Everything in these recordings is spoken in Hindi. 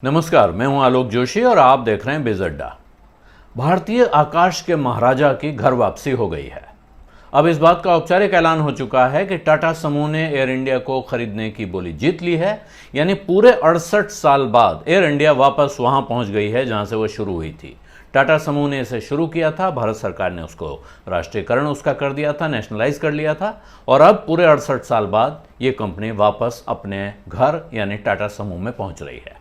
नमस्कार, मैं हूं आलोक जोशी और आप देख रहे हैं बिज अड्डा। भारतीय आकाश के महाराजा की घर वापसी हो गई है। अब इस बात का औपचारिक ऐलान हो चुका है कि टाटा समूह ने एयर इंडिया को खरीदने की बोली जीत ली है। यानी पूरे 68 साल बाद एयर इंडिया वापस वहां पहुंच गई है जहां से वो शुरू हुई थी। टाटा समूह ने इसे शुरू किया था, भारत सरकार ने उसको राष्ट्रीयकरण उसका कर दिया था, नेशनलाइज कर लिया था, और अब पूरे 68 साल बाद ये कंपनी वापस अपने घर यानी टाटा समूह में पहुंच रही है।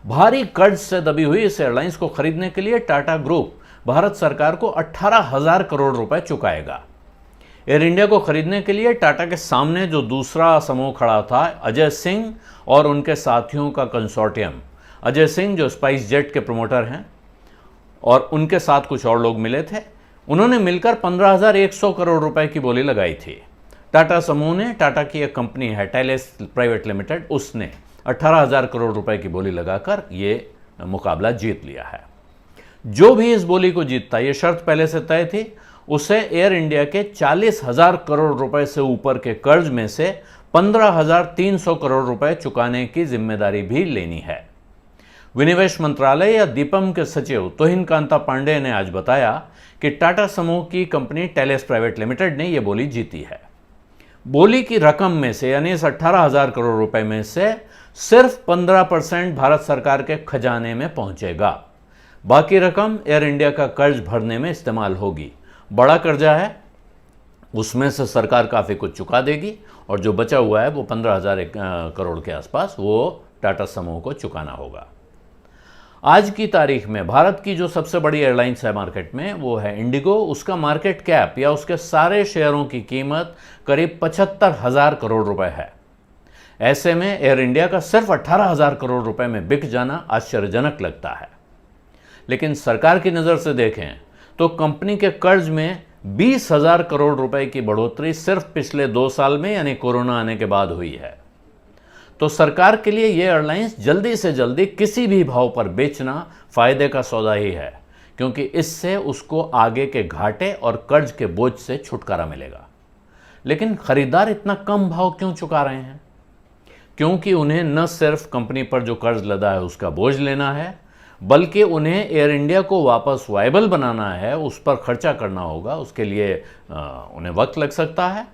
भारी कर्ज से दबी हुई इस एयरलाइंस को खरीदने के लिए टाटा ग्रुप भारत सरकार को 18,000 करोड़ रुपए चुकाएगा। एयर इंडिया को खरीदने के लिए टाटा के सामने जो दूसरा समूह खड़ा था, अजय सिंह और उनके साथियों का कंसोर्टियम। अजय सिंह जो स्पाइस जेट के प्रमोटर हैं और उनके साथ कुछ और लोग मिले थे, उन्होंने मिलकर 15,100 करोड़ रुपए की बोली लगाई थी। टाटा समूह ने, टाटा की एक कंपनी है टेलेस प्राइवेट लिमिटेड, उसने 18,000 करोड़ रुपए की बोली लगाकर ये मुकाबला जीत लिया है। जो भी इस बोली को जीतता, ये शर्त पहले से तय थी, उसे एयर इंडिया के 40,000 करोड़ रुपए से ऊपर के कर्ज में से 15,300 करोड़ रुपए चुकाने की जिम्मेदारी भी लेनी है। विनिवेश मंत्रालय या दीपम के सचिव तोहिन कांता पांडे ने आज बताया कि टाटा समूह की कंपनी टेलेस प्राइवेट लिमिटेड ने यह बोली जीती है। बोली की रकम में से यानी इस 18,000 करोड़ रुपए में से सिर्फ 15% भारत सरकार के खजाने में पहुंचेगा। बाकी रकम एयर इंडिया का कर्ज भरने में इस्तेमाल होगी। बड़ा कर्जा है, उसमें से सरकार काफ़ी कुछ चुका देगी और जो बचा हुआ है वो 15,000 करोड़ के आसपास वो टाटा समूह को चुकाना होगा। आज की तारीख में भारत की जो सबसे बड़ी एयरलाइंस है मार्केट में, वो है इंडिगो। उसका मार्केट कैप या उसके सारे शेयरों की कीमत करीब 75,000 करोड़ रुपए है। ऐसे में एयर इंडिया का सिर्फ 18,000 करोड़ रुपए में बिक जाना आश्चर्यजनक लगता है। लेकिन सरकार की नज़र से देखें तो कंपनी के कर्ज में 20,000 करोड़ रुपए की बढ़ोतरी सिर्फ पिछले 2 साल में यानी कोरोना आने के बाद हुई है। तो सरकार के लिए ये एयरलाइंस जल्दी से जल्दी किसी भी भाव पर बेचना फायदे का सौदा ही है, क्योंकि इससे उसको आगे के घाटे और कर्ज के बोझ से छुटकारा मिलेगा। लेकिन खरीदार इतना कम भाव क्यों चुका रहे हैं? क्योंकि उन्हें न सिर्फ कंपनी पर जो कर्ज लदा है उसका बोझ लेना है, बल्कि उन्हें एयर इंडिया को वापस वायबल बनाना है, उस पर खर्चा करना होगा। उसके लिए उन्हें वक्त लग सकता है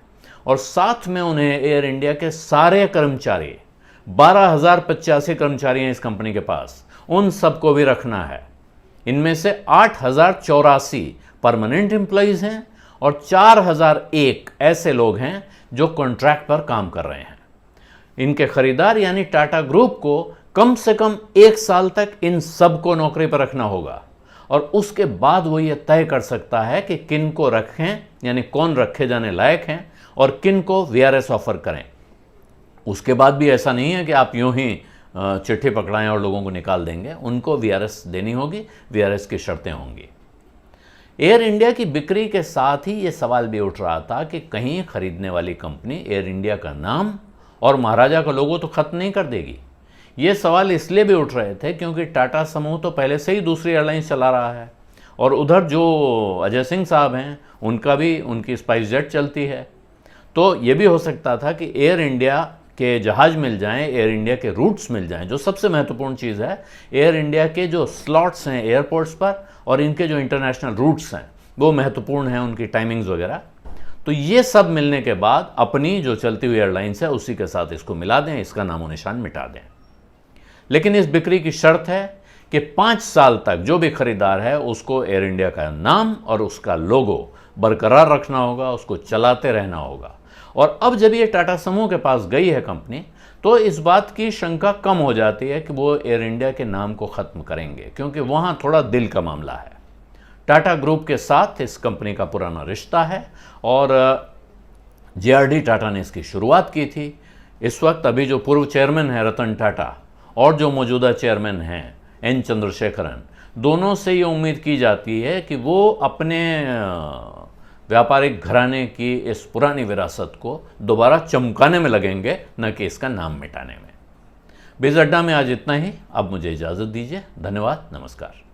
और साथ में उन्हें एयर इंडिया के सारे कर्मचारी, 12,085 कर्मचारी हैं इस कंपनी के पास, उन सबको भी रखना है। इनमें से 8,084 परमानेंट एम्प्लॉइज हैं और 4,001 ऐसे लोग हैं जो कॉन्ट्रैक्ट पर काम कर रहे हैं। इनके खरीदार यानी टाटा ग्रुप को कम से कम 1 साल तक इन सबको नौकरी पर रखना होगा और उसके बाद वो ये तय कर सकता है कि किन को रखें, यानी कौन रखे जाने लायक हैं और किन को वीआरएस ऑफर करें। उसके बाद भी ऐसा नहीं है कि आप यूं ही चिट्ठी पकड़ाएं और लोगों को निकाल देंगे। उनको वीआरएस देनी होगी, वीआरएस की शर्तें होंगी। एयर इंडिया की बिक्री के साथ ही ये सवाल भी उठ रहा था कि कहीं खरीदने वाली कंपनी एयर इंडिया का नाम और महाराजा का लोगो तो खत्म नहीं कर देगी। ये सवाल इसलिए भी उठ रहे थे क्योंकि टाटा समूह तो पहले से ही दूसरी एयरलाइंस चला रहा है और उधर जो अजय सिंह साहब हैं उनका भी, उनकी स्पाइस जेट चलती है। तो ये भी हो सकता था कि एयर इंडिया के जहाज़ मिल जाएं, एयर इंडिया के रूट्स मिल जाएं। जो सबसे महत्वपूर्ण चीज़ है, एयर इंडिया के जो स्लॉट्स हैं एयरपोर्ट्स पर और इनके जो इंटरनेशनल रूट्स हैं वो महत्वपूर्ण हैं, उनकी टाइमिंग्स वगैरह। तो ये सब मिलने के बाद अपनी जो चलती हुई एयरलाइंस है उसी के साथ इसको मिला दें, इसका नामो निशान मिटा दें। लेकिन इस बिक्री की शर्त है कि 5 साल तक जो भी खरीदार है उसको एयर इंडिया का नाम और उसका लोगो बरकरार रखना होगा, उसको चलाते रहना होगा। और अब जब ये टाटा समूह के पास गई है कंपनी, तो इस बात की शंका कम हो जाती है कि वो एयर इंडिया के नाम को ख़त्म करेंगे, क्योंकि वहाँ थोड़ा दिल का मामला है। टाटा ग्रुप के साथ इस कंपनी का पुराना रिश्ता है और जेआरडी टाटा ने इसकी शुरुआत की थी। इस वक्त अभी जो पूर्व चेयरमैन है रतन टाटा और जो मौजूदा चेयरमैन हैं एन चंद्रशेखरन, दोनों से ये उम्मीद की जाती है कि वो अपने व्यापारिक घराने की इस पुरानी विरासत को दोबारा चमकाने में लगेंगे, न कि इसका नाम मिटाने में। बिज अड्डा में आज इतना ही। अब मुझे इजाज़त दीजिए। धन्यवाद, नमस्कार।